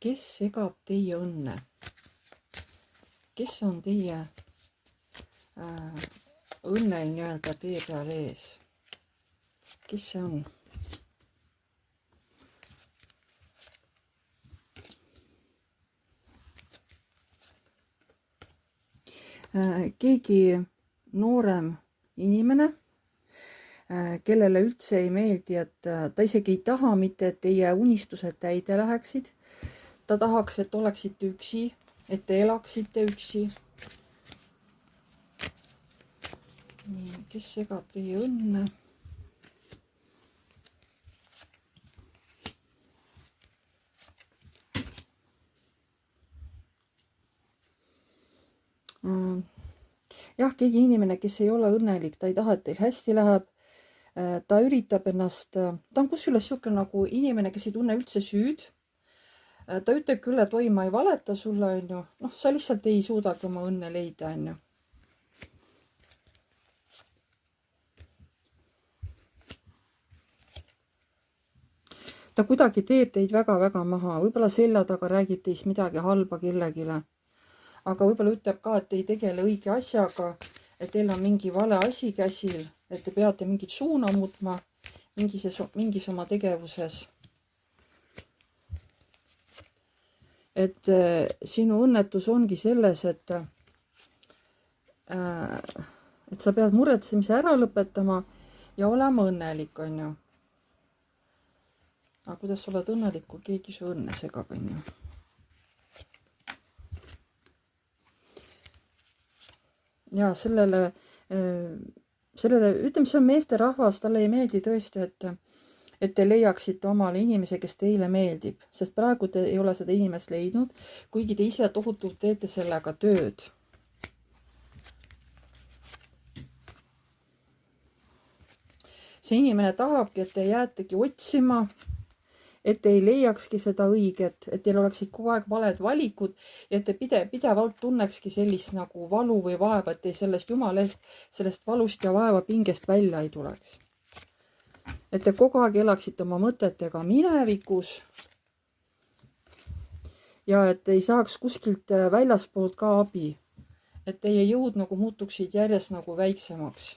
kes segab teie õnne? Kes on teie õnnel nii-öelda tee peal ees? Kes see on? Keegi noorem inimene, kellele üldse ei meeldi, et ta isegi ei taha mitte, et teie unistused täide läheksid. Ta tahaks, et oleksite üksi, et te elaksite üksi. Nii, kes segab teie õnne? Jah, keegi inimene, kes ei ole õnnelik, ta ei taha, et teil hästi läheb. Ta üritab ennast, ta on kusjuures siuke nagu inimene, kes ei tunne üldse süüd. Ta ütleb küll, et oi, ma ei valeta sulle, on ju. Noh, sa lihtsalt ei suudagi oma õnne leida, on ju. Ta kuidagi teeb teid väga-väga maha. Võib-olla selja taga räägib teist midagi halba kellegile. Aga võib-olla ütleb ka, et ei tegele õige asjaga, et teil on mingi vale asi käsil, et te peate mingit suuna muutma mingis oma tegevuses. Et sinu õnnetus ongi selles, et sa pead muretsemise ära lõpetama ja olema õnnelik, on ju. Aga kuidas sa oled õnnelik, kui keegi su õnne segab, on ju? Ja sellele, ütleme, see on meesterahvas, talle ei meeldi tõesti, et te leiaksite omale inimese, kes teile meeldib, sest praegu te ei ole seda inimest leidnud, kuigi te ise tohutult teete sellega tööd. See inimene tahabki, et te jäätegi otsima, et te ei leiakski seda õiget, et teil oleksid kogu aeg valed valikud ja et te pidevalt tunnekski sellist nagu valu või vaeva, et te sellest jumala eest, sellest valust ja vaeva pingest välja ei tuleks. Et te kogu aeg elaksite oma mõtetega minevikus ja et ei saaks kuskilt väljaspoolt ka abi. Et teie jõud nagu muutuksid järjest nagu väiksemaks.